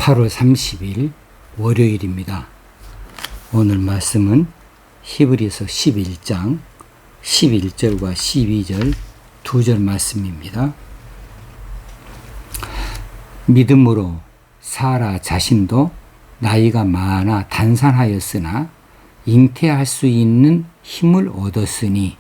8월 30일 월요일입니다. 오늘 말씀은 히브리서 11장 11절과 12절 2절 말씀입니다. 믿음으로 사라 자신도 나이가 많아 단산하였으나 잉태할 수 있는 힘을 얻었으니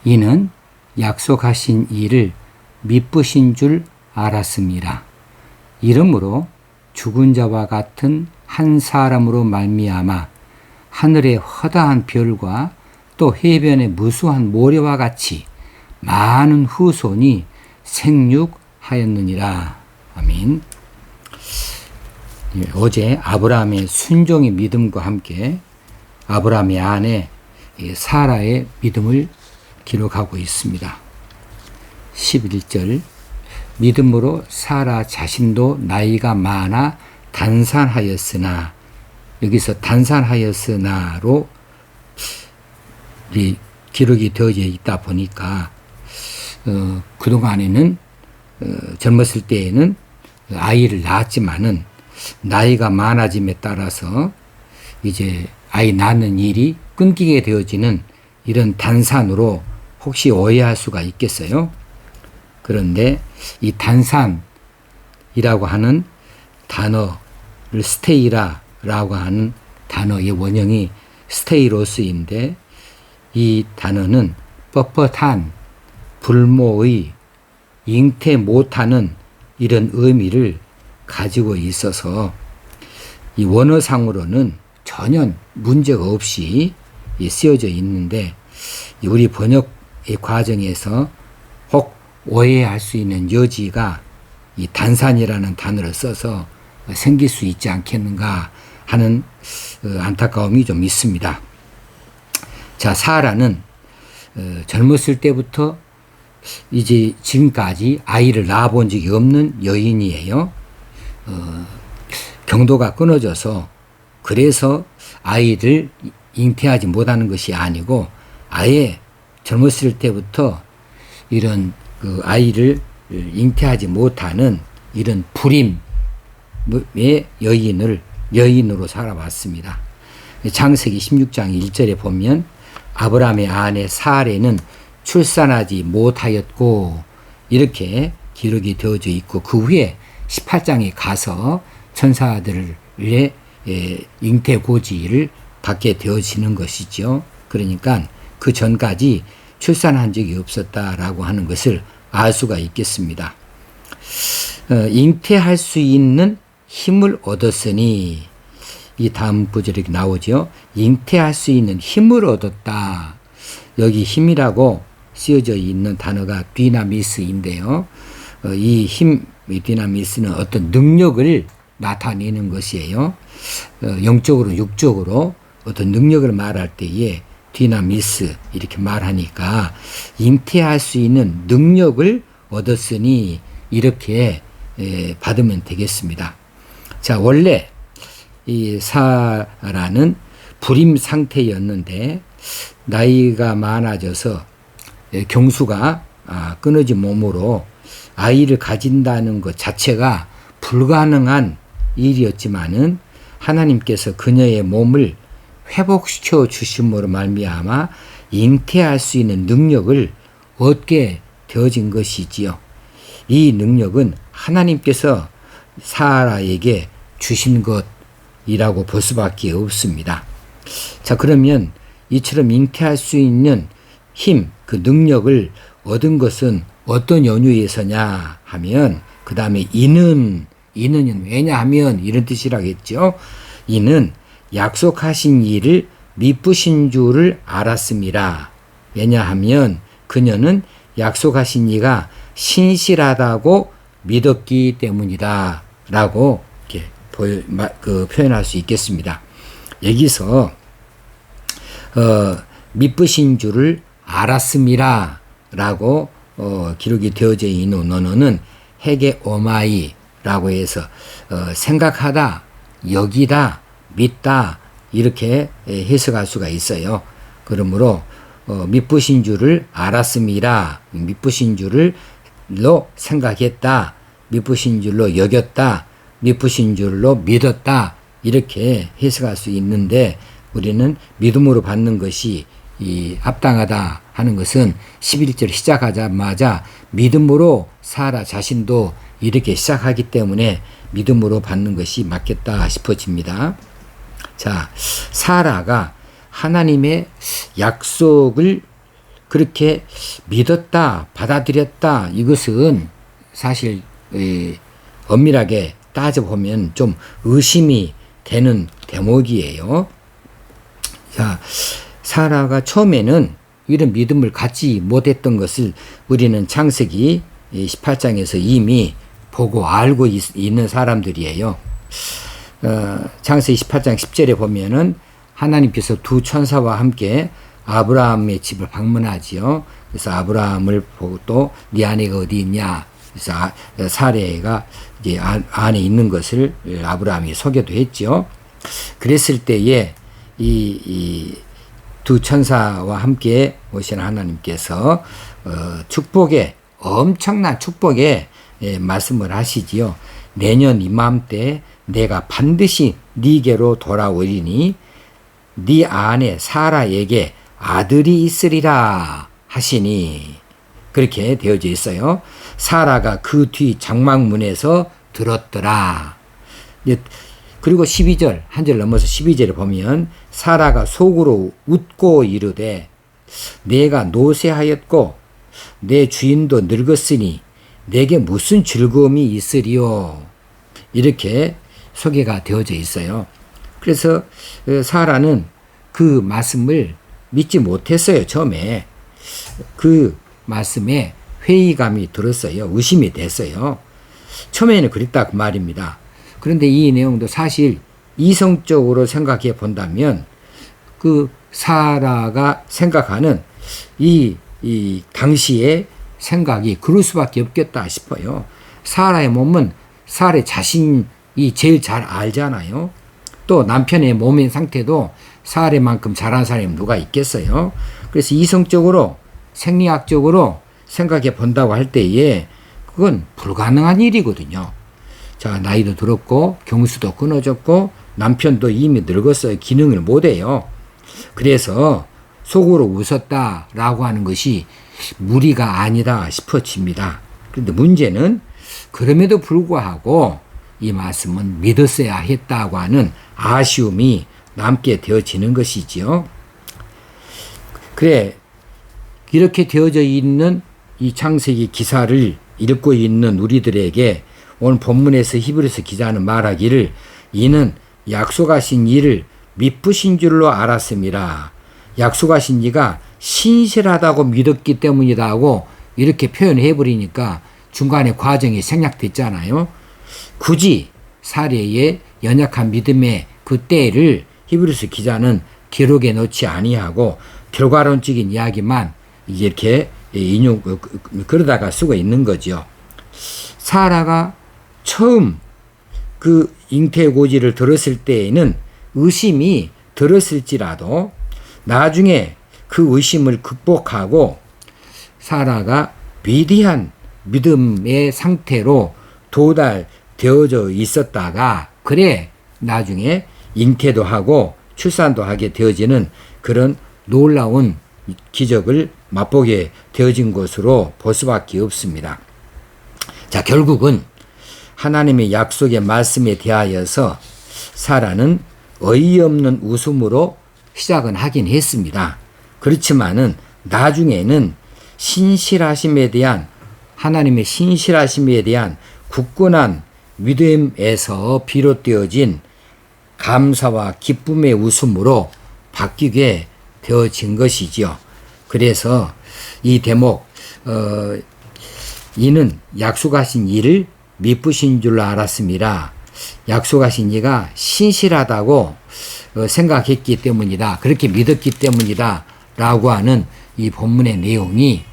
이는 약속하신 일을 미쁘신 줄 알았습니다. 이러므로 죽은 자와 같은 한 사람으로 말미암아 하늘의 허다한 별과 또 해변의 무수한 모래와 같이 많은 후손이 생육하였느니라. 아멘. 어제 아브라함의 순종의 믿음과 함께 아브라함의 아내 사라의 믿음을 기록하고 있습니다. 11절 믿음으로 사라 자신도 나이가 많아 단산하였으나, 여기서 단산하였으나로 기록이 되어져 있다 보니까 그동안에는 젊었을 때에는 아이를 낳았지만은 나이가 많아짐에 따라서 이제 아이 낳는 일이 끊기게 되어지는 이런 단산으로 혹시 오해할 수가 있겠어요? 그런데 이 단산이라고 하는 단어를 스테이라라고 하는 단어의 원형이 스테이로스인데, 이 단어는 뻣뻣한, 불모의, 잉태 못하는 이런 의미를 가지고 있어서 이 원어상으로는 전혀 문제가 없이 쓰여져 있는데, 우리 번역의 과정에서 혹 오해할 수 있는 여지가 이 단산이라는 단어를 써서 생길 수 있지 않겠는가 하는 안타까움이 좀 있습니다. 자, 사라는 젊었을 때부터 이제 지금까지 아이를 낳아본 적이 없는 여인이에요. 경도가 끊어져서 그래서 아이를 잉태하지 못하는 것이 아니고 아예 젊었을 때부터 이런 그 아이를 잉태하지 못하는 이런 불임의 여인으로 살아왔습니다. 창세기 16장 1절에 보면 아브라함의 아내 사레는 출산하지 못하였고 이렇게 기록이 되어져 있고, 그 후에 18장에 가서 천사들의 잉태 고지를 받게 되어지는 것이죠. 그러니까 그 전까지 출산한 적이 없었다라고 하는 것을 알 수가 있겠습니다. 잉태할 수 있는 힘을 얻었으니, 이 다음 구절이 나오죠. 잉태할 수 있는 힘을 얻었다. 여기 힘이라고 쓰여져 있는 단어가 디나미스인데요. 이 힘, 디나미스는 어떤 능력을 나타내는 것이에요. 영적으로 육적으로 어떤 능력을 말할 때에 디나미스 이렇게 말하니까 잉태할 수 있는 능력을 얻었으니 이렇게 받으면 되겠습니다. 자, 원래 이 사라는 불임 상태였는데 나이가 많아져서 경수가 끊어진 몸으로 아이를 가진다는 것 자체가 불가능한 일이었지만은 하나님께서 그녀의 몸을 회복시켜 주심으로 말미암아 잉태할 수 있는 능력을 얻게 되어진 것이지요. 이 능력은 하나님께서 사라에게 주신 것이라고 볼 수밖에 없습니다. 자, 그러면 이처럼 잉태할 수 있는 힘, 그 능력을 얻은 것은 어떤 연유에서냐 하면, 그 다음에 이는 왜냐하면 이런 뜻이라겠죠. 이는 약속하신 일을 미쁘신 줄을 알았습니다. 왜냐하면 그녀는 약속하신 이가 신실하다고 믿었기 때문이다 라고 이렇게 표현할 수 있겠습니다. 여기서 미쁘신 줄을 알았습니다 라고 기록이 되어져 있는 언어는 헤게 오마이 라고 해서 생각하다, 여기다, 믿다 이렇게 해석할 수가 있어요. 그러므로 미쁘신 줄을 알았습니다. 미쁘신 줄로 생각했다. 미쁘신 줄로 여겼다. 미쁘신 줄로 믿었다. 이렇게 해석할 수 있는데 우리는 믿음으로 받는 것이 합당하다 하는 것은 11절 시작하자마자 믿음으로 사라 자신도 이렇게 시작하기 때문에 믿음으로 받는 것이 맞겠다 싶어집니다. 자, 사라가 하나님의 약속을 그렇게 믿었다, 받아들였다. 이것은 사실 엄밀하게 따져보면 좀 의심이 되는 대목이에요. 자, 사라가 처음에는 이런 믿음을 갖지 못했던 것을 우리는 창세기 18장에서 이미 보고 알고 있는 사람들이에요. 창세기 18장 10절에 보면은 하나님께서 두 천사와 함께 아브라함의 집을 방문하지요. 그래서 아브라함을 보고 또 네 아내가 어디 있냐. 그래서 사레가 이제 안에 있는 것을 아브라함이 소개도 했죠. 그랬을 때에 이 두 천사와 함께 오신 하나님께서 축복의 엄청난 축복의 말씀을 하시지요. 내년 이맘때 내가 반드시 네게로 돌아오리니 네 아내 사라에게 아들이 있으리라 하시니 그렇게 되어져 있어요. 사라가 그 뒤 장막문에서 들었더라. 그리고 12절 한 절 넘어서 12절에 보면 사라가 속으로 웃고 이르되 내가 노쇠하였고 내 주인도 늙었으니 내게 무슨 즐거움이 있으리요. 이렇게 소개가 되어져 있어요. 그래서 사라는 그 말씀을 믿지 못했어요. 처음에 그 말씀에 회의감이 들었어요. 의심이 됐어요. 처음에는 그랬다 그 말입니다. 그런데 이 내용도 사실 이성적으로 생각해 본다면 그 사라가 생각하는 이 당시의 생각이 그럴 수밖에 없겠다 싶어요. 사라의 몸은 사라의 자신이 제일 잘 알잖아요. 또 남편의 몸의 상태도 사라만큼 잘하는 사람이 누가 있겠어요. 그래서 이성적으로 생리학적으로 생각해 본다고 할 때에 그건 불가능한 일이거든요. 자, 나이도 들었고 경수도 끊어졌고 남편도 이미 늙었어요. 기능을 못해요. 그래서 속으로 웃었다라고 하는 것이 무리가 아니다 싶어집니다. 그런데 문제는 그럼에도 불구하고 이 말씀은 믿었어야 했다고 하는 아쉬움이 남게 되어지는 것이지요. 그래, 이렇게 되어져 있는 이 창세기 기사를 읽고 있는 우리들에게 오늘 본문에서 히브리서 기자는 말하기를 이는 약속하신 이를 미쁘신 줄로 알았음이라. 약속하신 이가 신실하다고 믿었기 때문이다 하고 이렇게 표현해 버리니까 중간에 과정이 생략됐잖아요. 굳이 사례의 연약한 믿음의 그 때를 히브리서 기자는 기록에 넣지 아니하고 결과론적인 이야기만 이렇게 그러다가 쓰고 있는 거죠. 사라가 처음 그 잉태고지를 들었을 때에는 의심이 들었을지라도 나중에 그 의심을 극복하고 사라가 위대한 믿음의 상태로 도달되어져 있었다가 그래 나중에 잉태도 하고 출산도 하게 되어지는 그런 놀라운 기적을 맛보게 되어진 것으로 볼 수밖에 없습니다. 자, 결국은 하나님의 약속의 말씀에 대하여서 사라는 어이없는 웃음으로 시작은 하긴 했습니다. 그렇지만은 나중에는 신실하심에 대한 하나님의 신실하심에 대한 굳건한 믿음에서 비롯되어진 감사와 기쁨의 웃음으로 바뀌게 되어진 것이지요. 그래서 이 대목 이는 약속하신 이를 미쁘신 줄로 알았습니다. 약속하신 이가 신실하다고 생각했기 때문이다. 그렇게 믿었기 때문이다. 라고 하는 이 본문의 내용이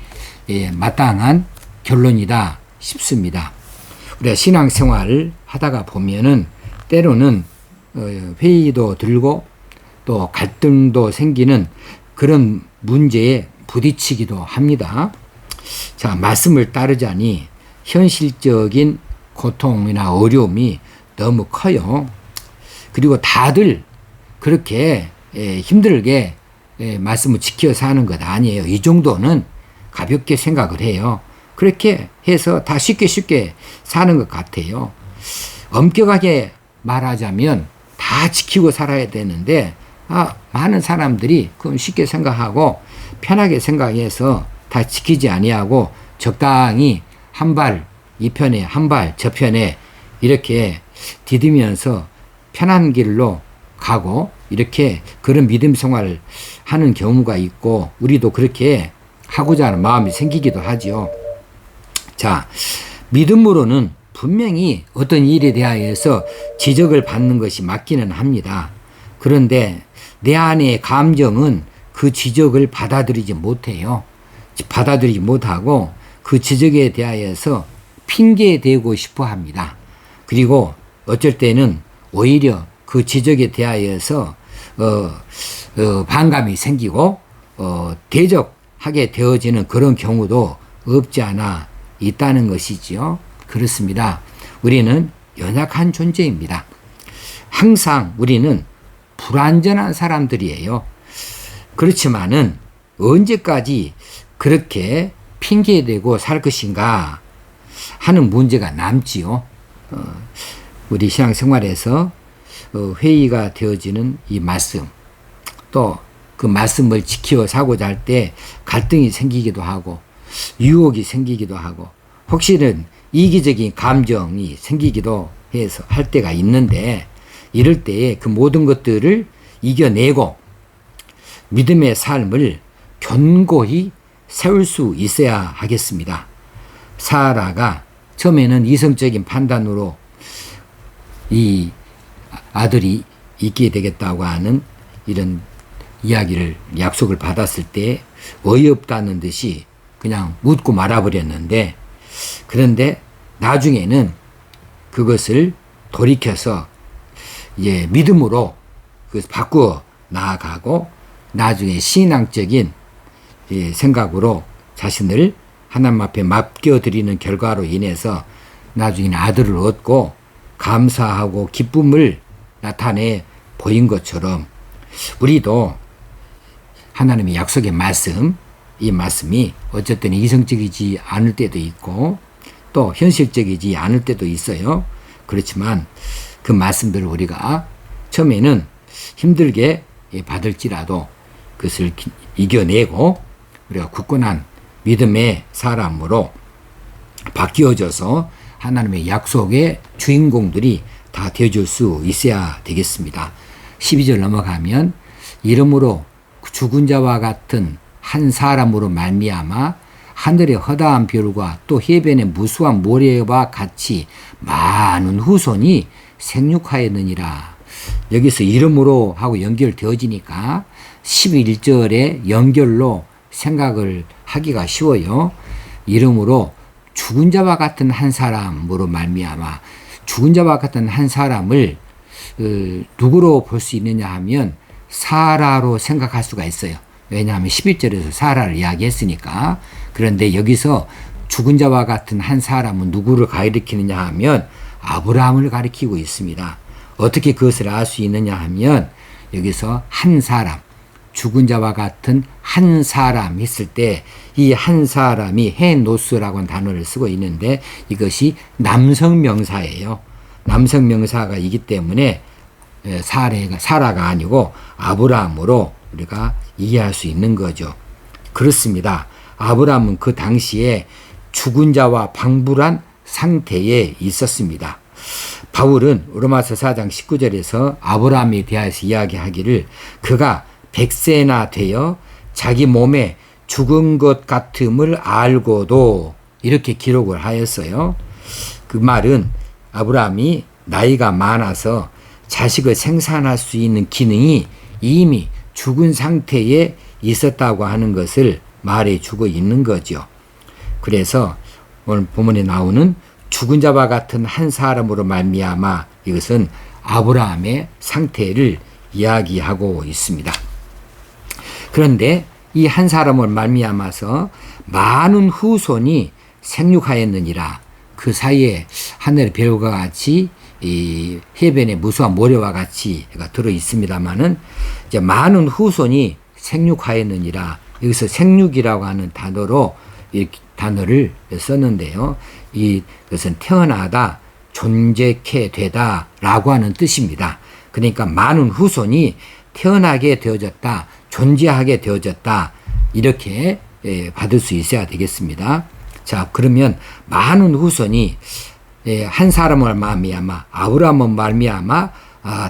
마땅한 결론이다 싶습니다. 우리가 신앙생활을 하다가 보면은 때로는 회의도 들고 또 갈등도 생기는 그런 문제에 부딪히기도 합니다. 자, 말씀을 따르자니 현실적인 고통이나 어려움이 너무 커요. 그리고 다들 그렇게 힘들게 말씀을 지켜서 하는 것 아니에요. 이 정도는 가볍게 생각을 해요. 그렇게 해서 다 쉽게 사는 것 같아요. 엄격하게 말하자면 다 지키고 살아야 되는데 많은 사람들이 그건 쉽게 생각하고 편하게 생각해서 다 지키지 아니하고 적당히 한 발 이 편에 한 발 저 편에 이렇게 디디면서 편한 길로 가고 이렇게 그런 믿음 생활을 하는 경우가 있고 우리도 그렇게 하고자 하는 마음이 생기기도 하죠. 자, 믿음으로는 분명히 어떤 일에 대하여서 지적을 받는 것이 맞기는 합니다. 그런데 내 안의 감정은 그 지적을 받아들이지 못해요. 받아들이지 못하고 그 지적에 대하여서 핑계대고 싶어 합니다. 그리고 어쩔 때는 오히려 그 지적에 대하여서 반감이 생기고 대적하게 되어지는 그런 경우도 없지 않아 있다는 것이지요. 그렇습니다. 우리는 연약한 존재입니다. 항상 우리는 불완전한 사람들이에요. 그렇지만은 언제까지 그렇게 핑계대고 살 것인가 하는 문제가 남지요. 우리 신앙생활에서 회의가 되어지는 이 말씀, 또 그 말씀을 지켜 사고자 할 때 갈등이 생기기도 하고 유혹이 생기기도 하고 혹시는 이기적인 감정이 생기기도 해서 할 때가 있는데 이럴 때에 그 모든 것들을 이겨내고 믿음의 삶을 견고히 세울 수 있어야 하겠습니다. 사라가 처음에는 이성적인 판단으로 이 아들이 있게 되겠다고 하는 이런 이야기를 약속을 받았을 때 어이없다는 듯이 그냥 묻고 말아버렸는데 그런데 나중에는 그것을 돌이켜서 믿음으로 그것을 바꾸어 나아가고 나중에 신앙적인 생각으로 자신을 하나님 앞에 맡겨드리는 결과로 인해서 나중에는 아들을 얻고 감사하고 기쁨을 나타내 보인 것처럼 우리도 하나님의 약속의 말씀, 이 말씀이 어쨌든 이성적이지 않을 때도 있고 또 현실적이지 않을 때도 있어요. 그렇지만 그 말씀들을 우리가 처음에는 힘들게 받을지라도 그것을 이겨내고 우리가 굳건한 믿음의 사람으로 바뀌어져서 하나님의 약속의 주인공들이 다 되어줄 수 있어야 되겠습니다. 12절 넘어가면 이러므로 죽은 자와 같은 한 사람으로 말미암아 하늘의 허다한 별과 또 해변의 무수한 모래와 같이 많은 후손이 생육하였느니라. 여기서 이름으로 하고 연결되어지니까 11절의 연결로 생각을 하기가 쉬워요. 이름으로 죽은 자와 같은 한 사람으로 말미암아 죽은 자와 같은 한 사람을 누구로 볼 수 있느냐 하면 사라로 생각할 수가 있어요. 왜냐하면 11절에서 사라를 이야기했으니까. 그런데 여기서 죽은 자와 같은 한 사람은 누구를 가리키느냐 하면 아브라함을 가리키고 있습니다. 어떻게 그것을 알 수 있느냐 하면 여기서 한 사람, 죽은 자와 같은 한 사람 했을 때 이 한 사람이 헤노스라고 하는 단어를 쓰고 있는데 이것이 남성 명사예요. 남성 명사가 있기 때문에 사라가 아니고 아브라함으로 우리가 이해할 수 있는 거죠. 그렇습니다. 아브라함은 그 당시에 죽은 자와 방불한 상태에 있었습니다. 바울은 로마서 4장 19절에서 아브라함에 대하여서 이야기하기를 그가 100세나 되어 자기 몸에 죽은 것 같음을 알고도 이렇게 기록을 하였어요. 그 말은 아브라함이 나이가 많아서 자식을 생산할 수 있는 기능이 이미 죽은 상태에 있었다고 하는 것을 말해주고 있는 거죠. 그래서 오늘 본문에 나오는 죽은 자와 같은 한 사람으로 말미암아 이것은 아브라함의 상태를 이야기하고 있습니다. 그런데 이 한 사람을 말미암아서 많은 후손이 생육하였느니라. 그 사이에 하늘의 별과 같이 이 해변의 무수한 모래와 같이 들어 있습니다만은 이제 많은 후손이 생육하였느니라. 여기서 생육이라고 하는 단어로 이 단어를 썼는데요. 이것은 태어나다, 존재케 되다라고 하는 뜻입니다. 그러니까 많은 후손이 태어나게 되어졌다, 존재하게 되어졌다, 이렇게 받을 수 있어야 되겠습니다. 자, 그러면 많은 후손이 한 사람을 말미암아, 아브라함을 말미암아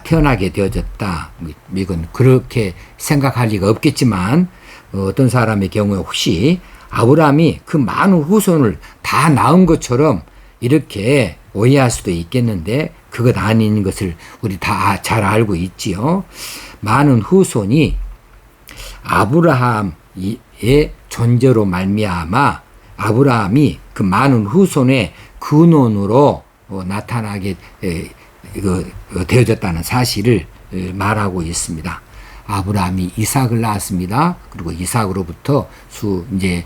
태어나게 되어졌다. 이건 그렇게 생각할 리가 없겠지만 어떤 사람의 경우에 혹시 아브라함이 그 많은 후손을 다 낳은 것처럼 이렇게 오해할 수도 있겠는데 그것 아닌 것을 우리 다 잘 알고 있지요. 많은 후손이 아브라함의 존재로 말미암아 아브라함이 그 많은 후손의 근원으로 나타나게 되어졌다는 사실을 말하고 있습니다. 아브라함이 이삭을 낳았습니다. 그리고 이삭으로부터 이제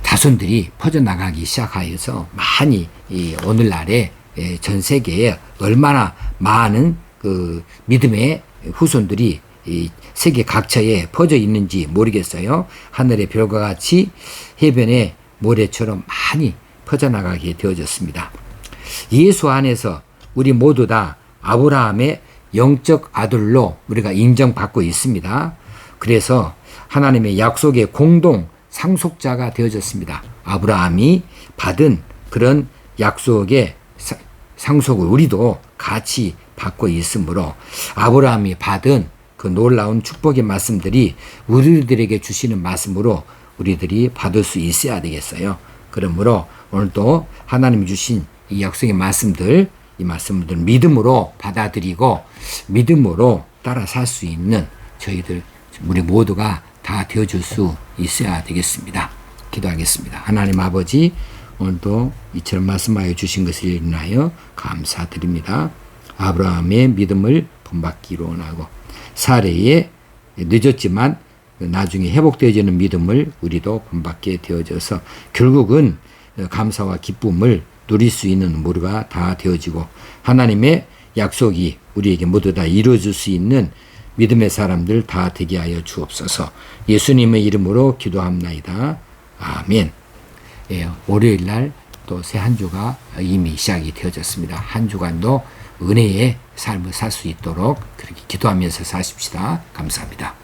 자손들이 퍼져나가기 시작하여서 많이 오늘날에 전 세계에 얼마나 많은 그 믿음의 후손들이 세계 각처에 퍼져 있는지 모르겠어요. 하늘의 별과 같이 해변의 모래처럼 많이 퍼져나가게 되어졌습니다. 예수 안에서 우리 모두 다 아브라함의 영적 아들로 우리가 인정받고 있습니다. 그래서 하나님의 약속의 공동 상속자가 되어졌습니다. 아브라함이 받은 그런 약속의 상속을 우리도 같이 받고 있으므로 아브라함이 받은 그 놀라운 축복의 말씀들이 우리들에게 주시는 말씀으로 우리들이 받을 수 있어야 되겠어요. 그러므로 오늘도 하나님이 주신 이 약속의 말씀들, 이 말씀들 믿음으로 받아들이고 믿음으로 따라 살 수 있는 저희들 우리 모두가 다 되어줄 수 있어야 되겠습니다. 기도하겠습니다. 하나님 아버지, 오늘도 이처럼 말씀하여 주신 것을 인하여 감사드립니다. 아브라함의 믿음을 본받기로 원하고 사례에 늦었지만 나중에 회복되어지는 믿음을 우리도 본받게 되어져서 결국은 감사와 기쁨을 누릴 수 있는 우리가 다 되어지고 하나님의 약속이 우리에게 모두 다 이루어질 수 있는 믿음의 사람들 다 되게 하여 주옵소서. 예수님의 이름으로 기도합나이다. 아멘. 월요일 날 또 새 한 주가 이미 시작이 되어졌습니다. 한 주간도 은혜의 삶을 살 수 있도록 그렇게 기도하면서 사십시다. 감사합니다.